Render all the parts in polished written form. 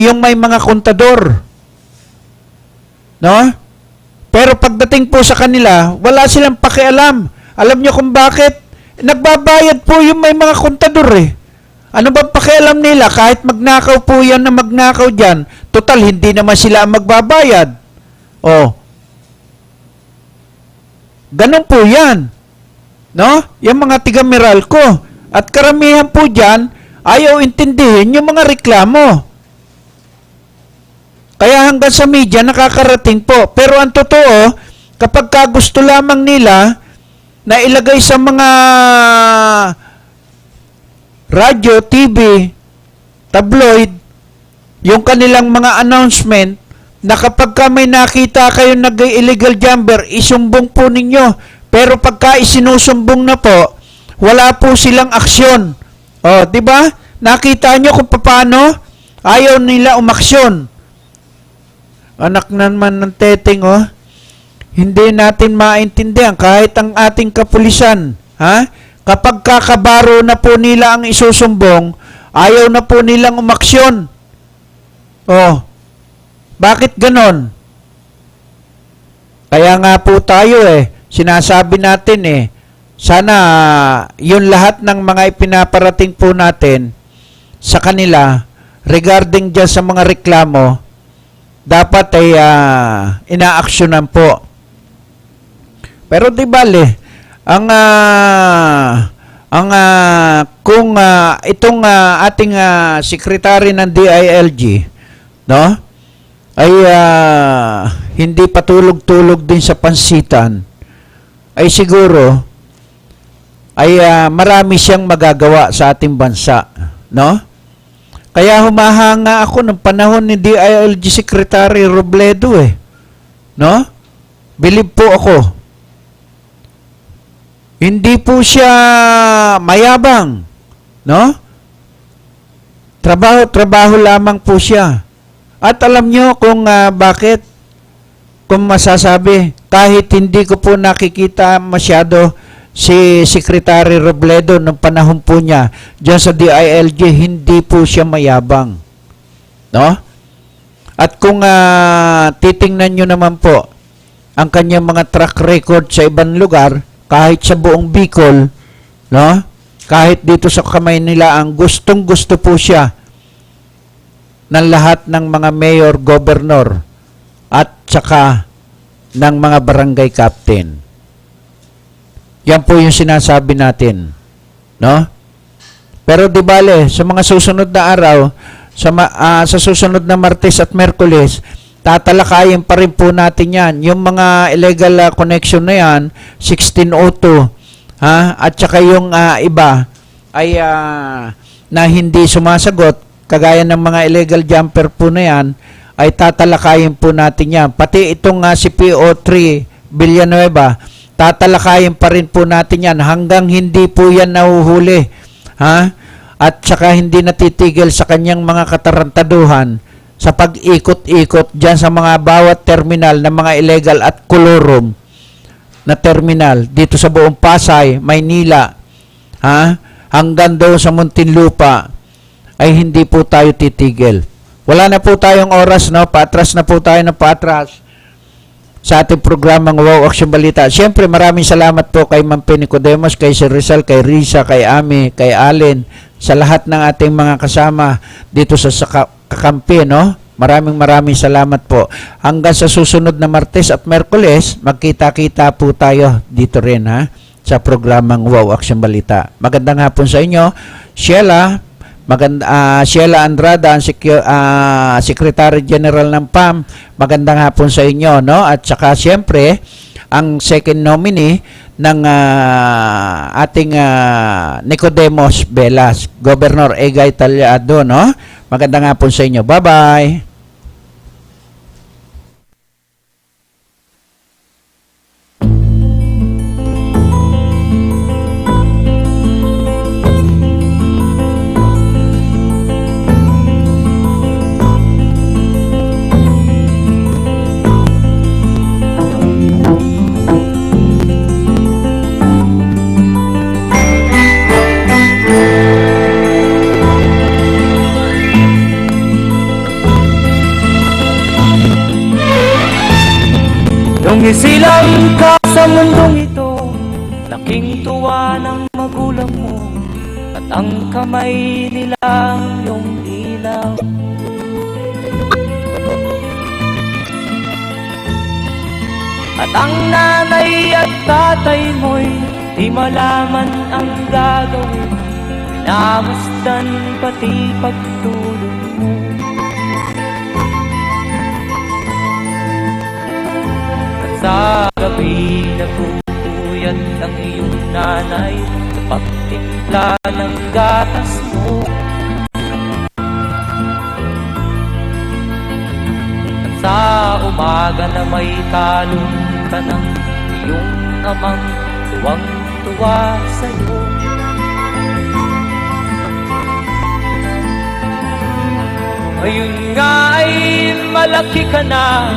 yung may mga kontador. No? Pero pagdating po sa kanila, wala silang pakialam. Alam nyo kung bakit? Nagbabayad po yung may mga kontador eh. Ano ba pakialam nila? Kahit magnakaw po yan na magnakaw dyan, total, hindi naman sila ang magbabayad. Oh. Ganun po yan. No? Yung mga tiga-Meralco. At karamihan po dyan, ayaw intindihin yung mga reklamo. Kaya hanggang sa media, nakakarating po. Pero ang totoo, kapag gusto lamang nila na ilagay sa mga radyo, TV, tabloid, yung kanilang mga announcement, na kapag may nakita kayo nag-illegal jumper, isumbong po ninyo. Pero pagka isinusumbong na po, wala po silang aksyon. O, di ba? Nakita nyo kung paano ayaw nila umaksyon. Anak naman ng teteng, oh. Hindi natin maintindihan kahit ang ating kapulisan, ha? Kapag kakabaro na po nila ang isusumbong, ayaw na po nilang umaksyon. Oh. Bakit ganon? Kaya nga po tayo sinasabi natin sana yung lahat ng mga ipinaparating po natin sa kanila regarding dyan sa mga reklamo, dapat inaaksyonan po. Pero di bale, kung itong ating sekretary ng DILG, no, ay hindi patulog-tulog din sa pansitan, ay siguro ay marami siyang magagawa sa ating bansa, no? Kaya humahanga ako ng panahon ni DILG Secretary Robledo no? Bilib po ako. Hindi po siya mayabang, no? Trabaho lamang po siya. At alam nyo kung bakit, kung masasabi, kahit hindi ko po nakikita masyado si Secretary Robledo nung panahon po niya dyan sa DILG, hindi po siya mayabang. No? At kung titingnan nyo naman po ang kanyang mga track record sa ibang lugar, kahit sa buong Bicol, no? Kahit dito sa kamay nila, ang gustong-gusto po siya ng lahat ng mga mayor, gobernador, at saka ng mga barangay captain. Yan po yung sinasabi natin, no? Pero di bale, sa mga susunod na araw, sa susunod na Martes at Merkules, tatalakayin pa rin po natin yan. Yung mga illegal connection na yan, 1602, at saka yung iba ay na hindi sumasagot, kagaya ng mga illegal jumper po na yan, ay tatalakayin po natin yan. Pati itong si PO3 Villanueva, tatalakayin pa rin po natin yan hanggang hindi po yan nahuhuli. At saka hindi natitigil sa kanyang mga katarantaduhan sa pag-ikot-ikot dyan sa mga bawat terminal ng mga illegal at kolorum na terminal dito sa buong Pasay, Maynila, hanggang doon sa Muntinlupa, ay hindi po tayo titigil. Wala na po tayong oras, no? Paatras na po tayo ng paatras sa ating programang Wow Action Balita. Siyempre, maraming salamat po kay Ma'am Nicodemus, kay Sir Rizal, kay Risa, kay Ami, kay Allen, sa lahat ng ating mga kasama dito sa kakampi, no? Maraming salamat po. Hanggang sa susunod na Martes at Merkules, magkita-kita po tayo dito rin, sa programang Wow Action Balita. Magandang hapon sa inyo. Sheila Andrada, ang Secretary General ng PAM. Magandang hapon sa inyo, no? At saka siyempre, ang second nominee ng ating Nicodemus Velas, Governor Egay Talyado, no? Magandang hapon sa inyo. Bye-bye. Nung isilang ka sa mundong ito, laking tuwa ng magulang mo, at ang kamay nila yung ilaw. At ang nanay at tatay mo'y di malaman ang gagawin, pinamasdan pati pagtulog mo. At sa gabi nagpupuyat ang iyong nanay sa pagtimpla ng gatas mo. At sa umaga na may talong ka ng iyong amang tuwang-tuwa sa'yo. Ngayon nga ay malaki ka na,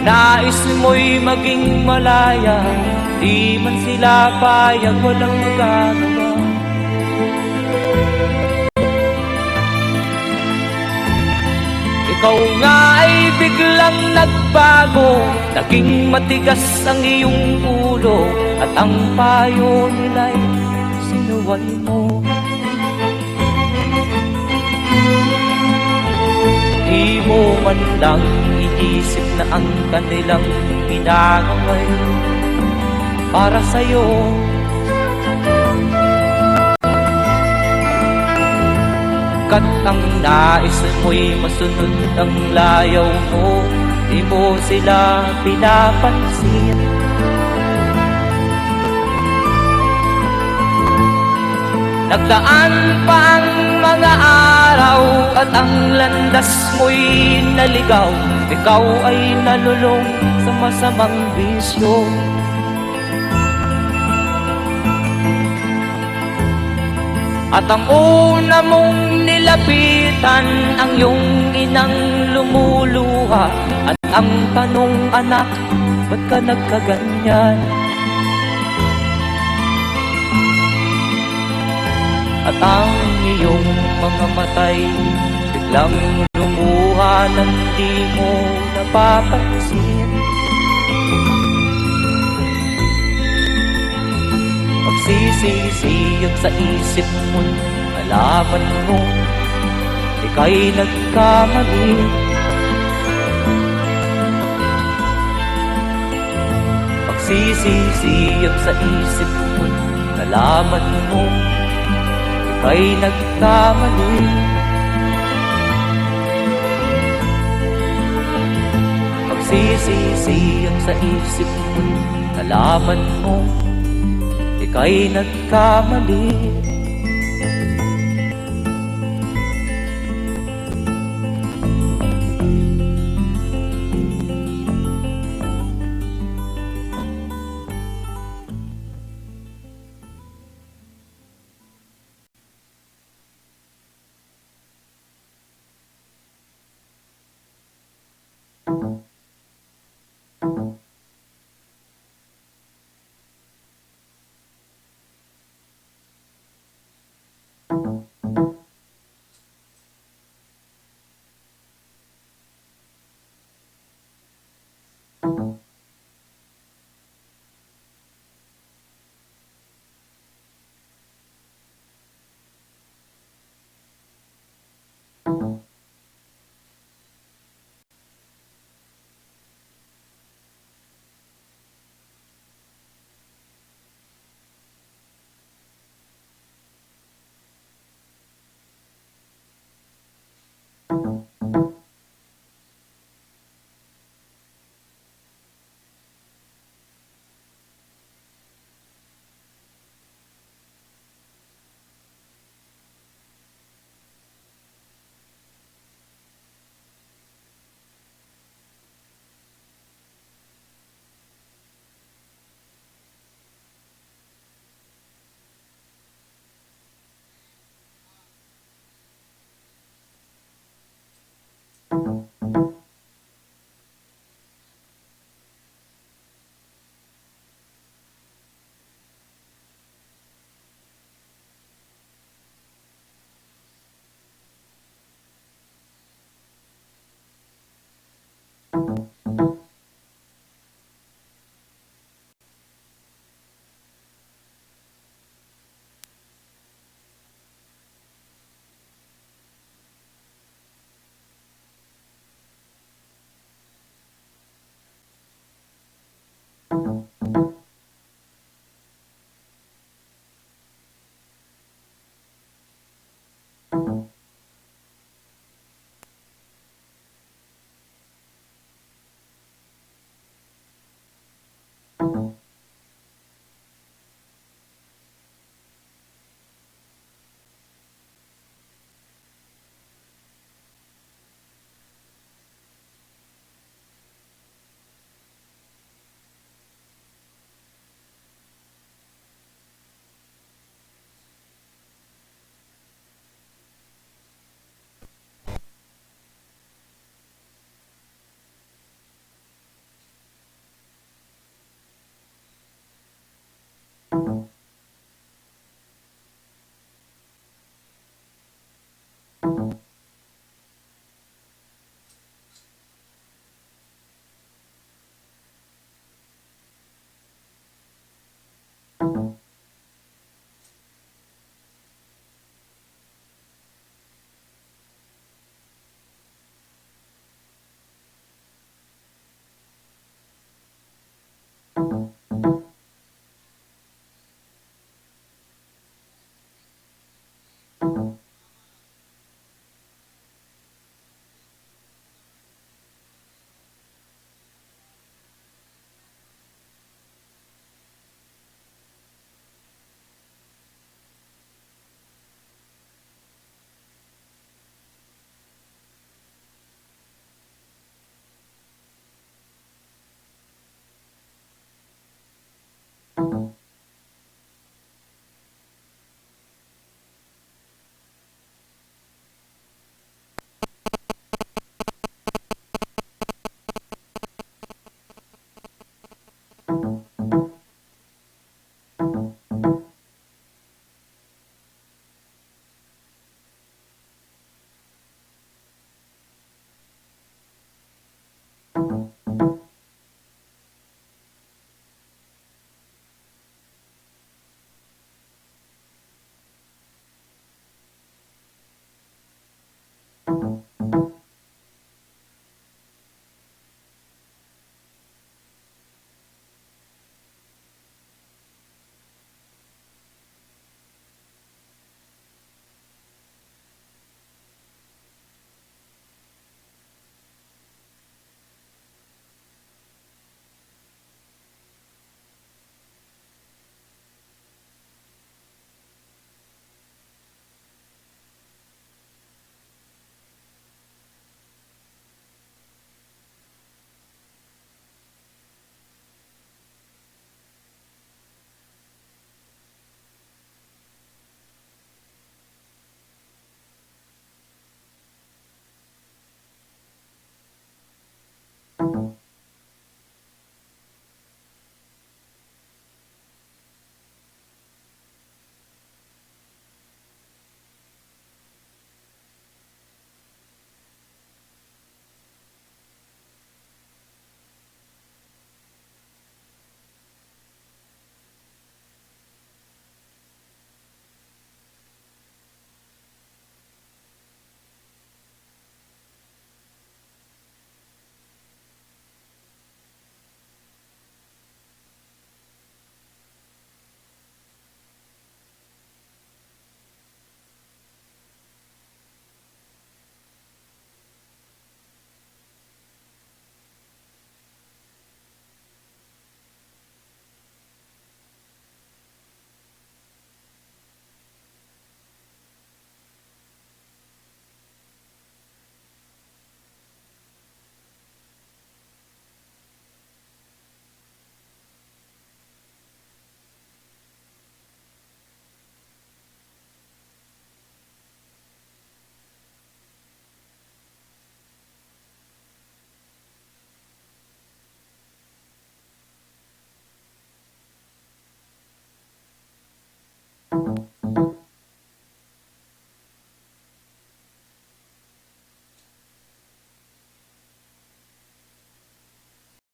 nais mo'y maging malaya, di man sila payag, walang magagawa. Ikaw nga ay biglang nagbago, naging matigas ang iyong ulo, at ang payo nila'y sinuway mo. Di mo man lang iisip na ang kanilang pinagaway para sa'yo. Kat ang nais mo'y masunod ang layaw mo, di mo sila pinapansin. Nagdaan pa ang mga araw at ang landas mo'y naligaw, ikaw ay nalulong sa masamang bisyo. At ang una mong nilapitan ang iyong inang lumuluha, at ang tanong, anak, ba't ka nagkaganyan? At ang iyong mga matay biglang lumuha nang di mo napapansin. Magsisisiyag sa isip mo, alaman mo ika'y nagkamali. Magsisisiyag sa isip mo, alaman mo ika'y nagkamali. Magsisisiyag sa isip mo, alaman mo ika'y nagkamali. Thank